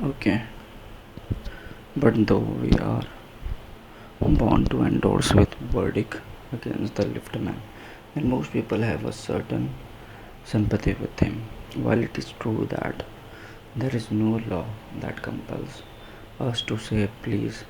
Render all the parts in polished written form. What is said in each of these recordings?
Okay, but though we are born to endorse with verdict against the liftman, and most people have a certain sympathy with him. While it is true that there is no law that compels us to say please,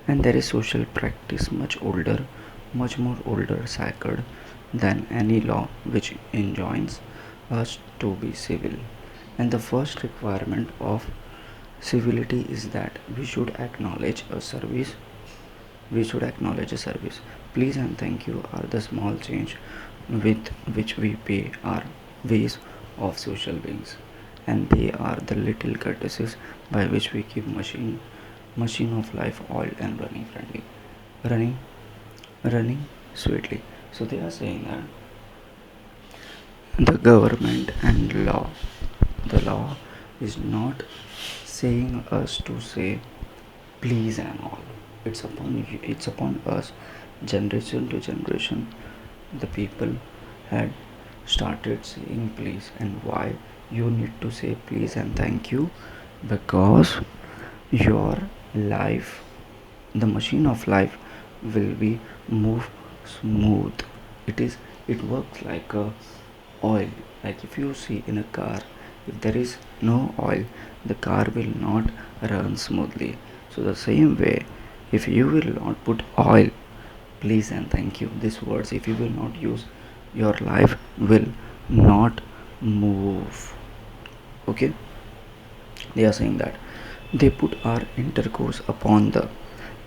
and there is social practice much more older, sacred than any law which enjoins us to be civil. And the first requirement of civility is that we should acknowledge a service. Please and thank you are the small change with which we pay our ways of social beings, and they are the little courtesies by which we keep machine of life oiled and running running sweetly. So they are saying that the government and the law is not saying us to say please and all. It's upon us, generation to generation. The people had started saying please, and why you need to say please and thank you, because your life, the machine of life, will be move smooth. It works like a oil. Like if you see in a car, if there is no oil, the car will not run smoothly. So the same way, if you will not put oil, please and thank you, these words, if you will not use, your life will not move. Okay, they are saying that they put our intercourse upon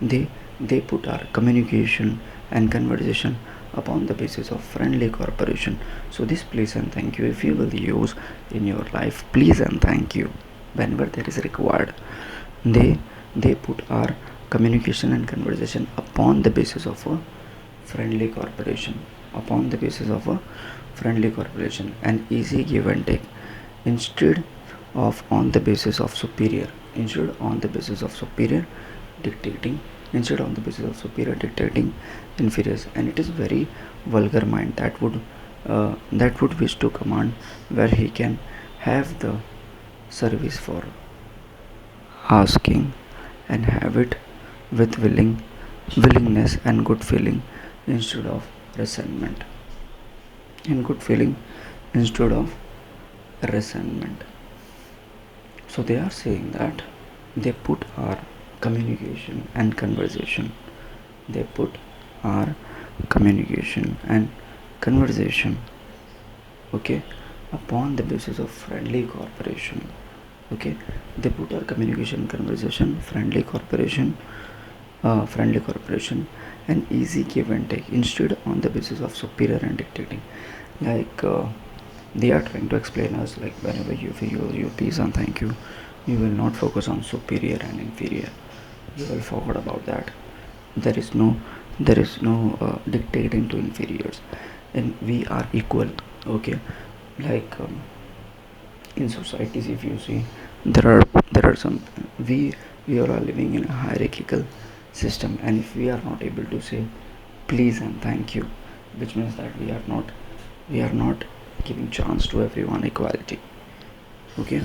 they they put our communication and conversation upon the basis of friendly cooperation. So this please and thank you, if you will use in your life please and thank you whenever there is required, they they put our communication and conversation upon the basis of a friendly cooperation, upon the basis of a friendly cooperation and easy give and take, instead of on the basis of superior, instead on the basis of superior dictating, instead on the basis of superior dictating inferiors. And it is very vulgar mind that would wish to command where he can have the service for asking, and have it with willingness and good feeling instead of resentment, and good feeling instead of resentment. So they are saying that they put our communication and conversation, they put our communication and conversation, okay, upon the basis of friendly cooperation. Okay, they put our communication, conversation, friendly cooperation, and easy give and take instead on the basis of superior and dictating. Like they are trying to explain us, like whenever you feel your peace and thank you, you will not focus on superior and inferior. You will forget about that. There is no dictating to inferiors, and we are equal. Okay, like in societies, if you see, there are some, we we all are living in a hierarchical system, and if we are not able to say please and thank you, which means that we are not giving chance to everyone equality. Okay,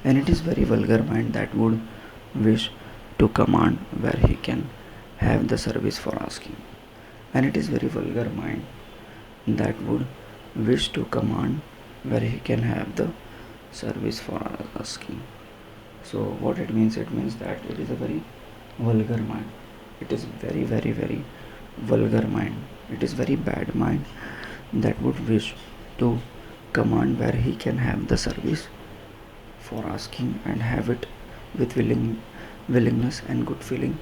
and it is very vulgar mind that would wish to command where he can have the service for asking, and it is very vulgar mind that would wish to command where he can have the service for asking. So what it means? It means that it is a very vulgar mind. It is very vulgar mind. It is very bad mind that would wish to command where he can have the service for asking, and have it with willingness and good feeling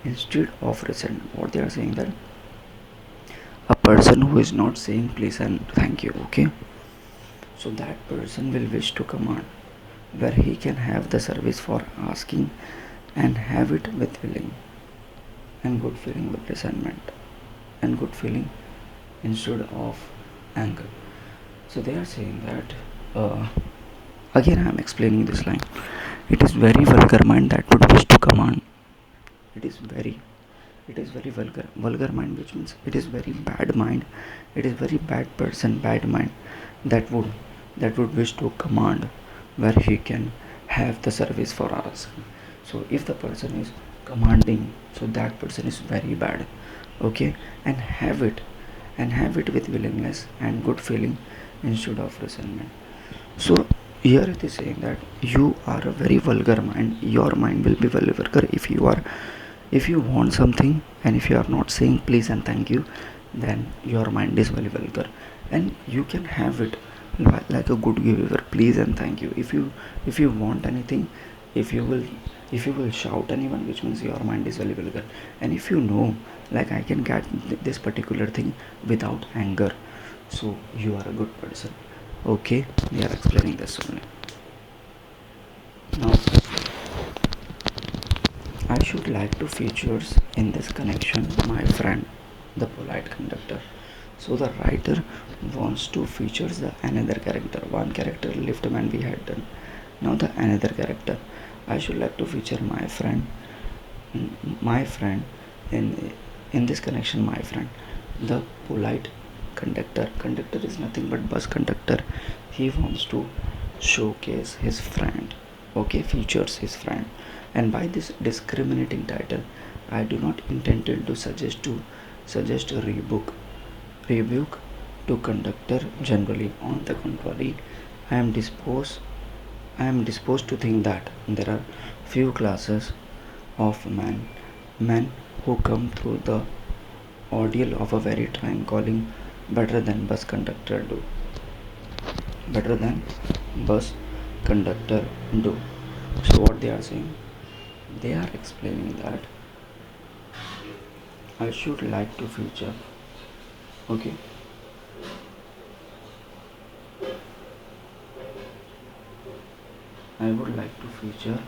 instead of resentment. What they are saying, that a person who is not saying please and thank you, okay, so that person will wish to command where he can have the service for asking, and have it with willing and good feeling, with resentment and good feeling instead of anger. So they are saying that again I am explaining this line. It is very vulgar mind that would wish to command. It is very vulgar mind, which means it is very bad mind. It is very bad person, bad mind that would wish to command where he can have the service for us. So if the person is commanding, so that person is very bad. Okay, and have it with willingness and good feeling instead of resentment. So here it is saying that you are a very vulgar mind. Your mind will be very vulgar if you want something, and if you are not saying please and thank you, then your mind is very vulgar. And you can have it like a good giver, please and thank you. If you want anything, if you will if you will shout anyone, which means your mind is very vulgar. And if you know, like I can get this particular thing without anger, so you are a good person. Okay, we are explaining this only. Now I should like to features in this connection my friend, the polite conductor. So the writer wants to feature the another character. One character liftman we had done. Now the another character. I should like to feature my friend in this connection. My friend, the polite conductor. Conductor is nothing but bus conductor. He wants to showcase his friend. Okay, features his friend. And by this discriminating title, I do not intend to suggest a rebuke to conductor generally. On the contrary, I am disposed I am disposed to think that there are few classes of men who come through the ordeal of a very trying calling better than better than bus conductor do. So what they are saying, they are explaining that I should like to feature. Okay, I would like to feature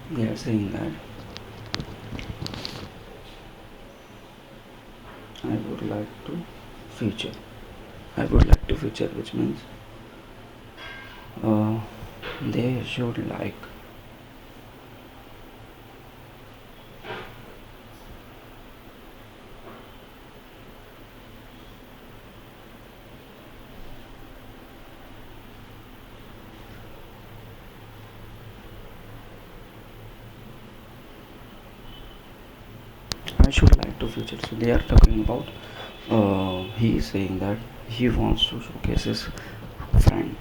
they are saying that I would like to feature. I would like to feature, which means uh, they should like. I should like to feature. So they are talking about. He is saying that he wants to showcase his friend.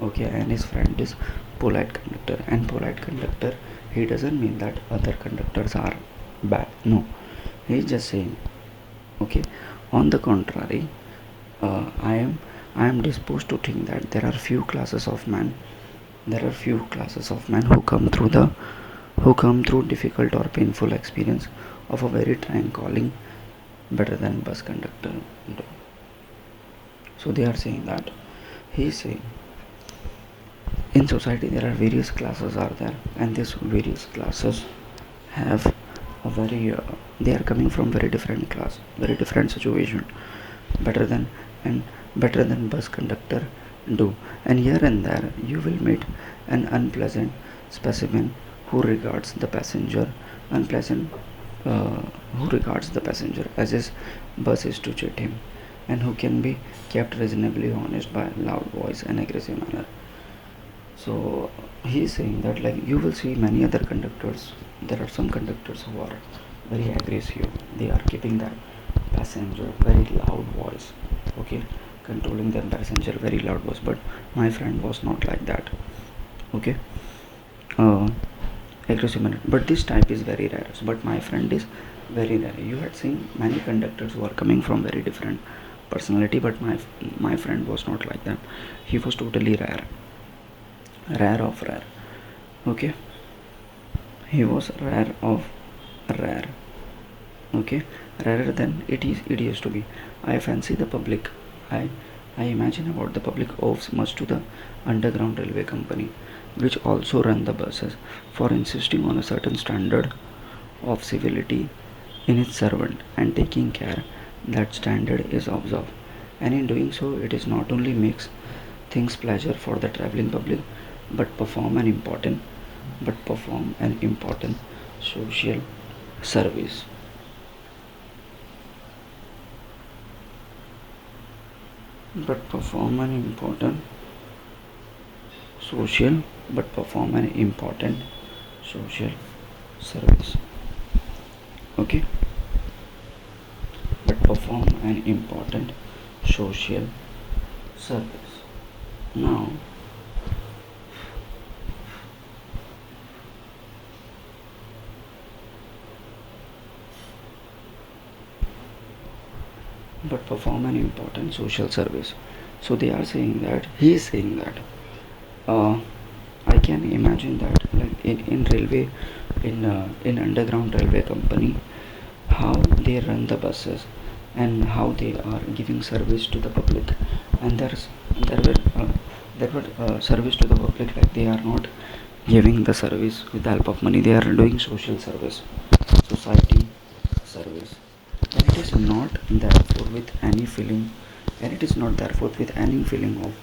Okay, and his friend is polite conductor. And polite conductor, he doesn't mean that other conductors are bad. No, he is just saying. Okay, on the contrary, I am disposed to think that there are few classes of men. There are few classes of men who come through difficult or painful experience of a very trying calling better than bus conductor. So they are saying that he is saying in society there are various classes are there, and these various classes have a very they are coming from very different class, very different situation, better than and better than bus conductor do. And here and there you will meet an unpleasant specimen who regards the passenger unpleasant uh, who regards the passenger as his bus is to cheat him, and who can be kept reasonably honest by loud voice and aggressive manner. So he is saying that like you will see many other conductors. There are some conductors who are very aggressive. They are keeping that passenger very loud voice. Okay, controlling their passenger very loud voice. But my friend was not like that. Okay, uh, aggressive manner. But this type is very rare. But my friend is very rare. You had seen many conductors who are coming from very different personality, but my friend was not like that. He was totally rare, rare of rare. Okay, he was rare of rare. Okay, rarer than it used to be. I fancy the public. I I imagine about the public owes much to the underground railway company, which also run the buses, for insisting on a certain standard of civility in its servant and taking care that standard is observed. And in doing so, it is not only makes things pleasure for the traveling public, but perform an important social service. But perform an important social but perform an important social service. Okay, but perform an important social service. Now, but perform an important social service. So they are saying that he is saying that uh, I can imagine that like in railway in underground railway company, how they run the buses and how they are giving service to the public, and there were service to the public, like they are not giving the service with the help of money, they are doing social service, society service, and it is not therefore with any feeling and it is not therefore with any feeling of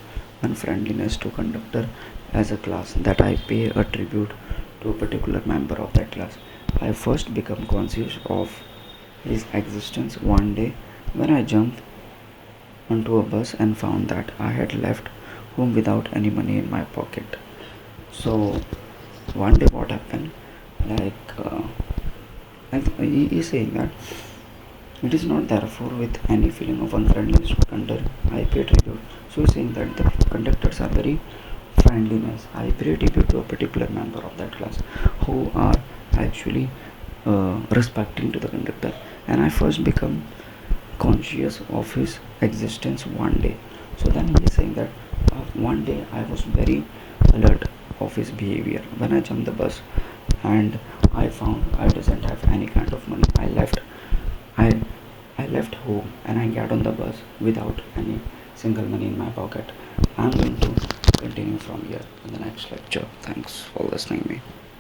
unfriendliness to conductor as a class that I pay a tribute to a particular member of that class. I first become conscious of his existence one day when I jumped onto a bus and found that I had left home without any money in my pocket. So one day what happened, like he is saying that it is not therefore with any feeling of unfriendliness to conductor I pay tribute. So he's saying that the conductors are very friendliness. I pay tribute to a particular member of that class who are actually respecting to the conductor, and I first become conscious of his existence one day. So then he is saying that one day I was very alert of his behavior when I jumped the bus and I found I doesn't have any kind of money. I I left home and I got on the bus without any single money in my pocket. I'm going to continue from here in the next lecture. Thanks for listening me.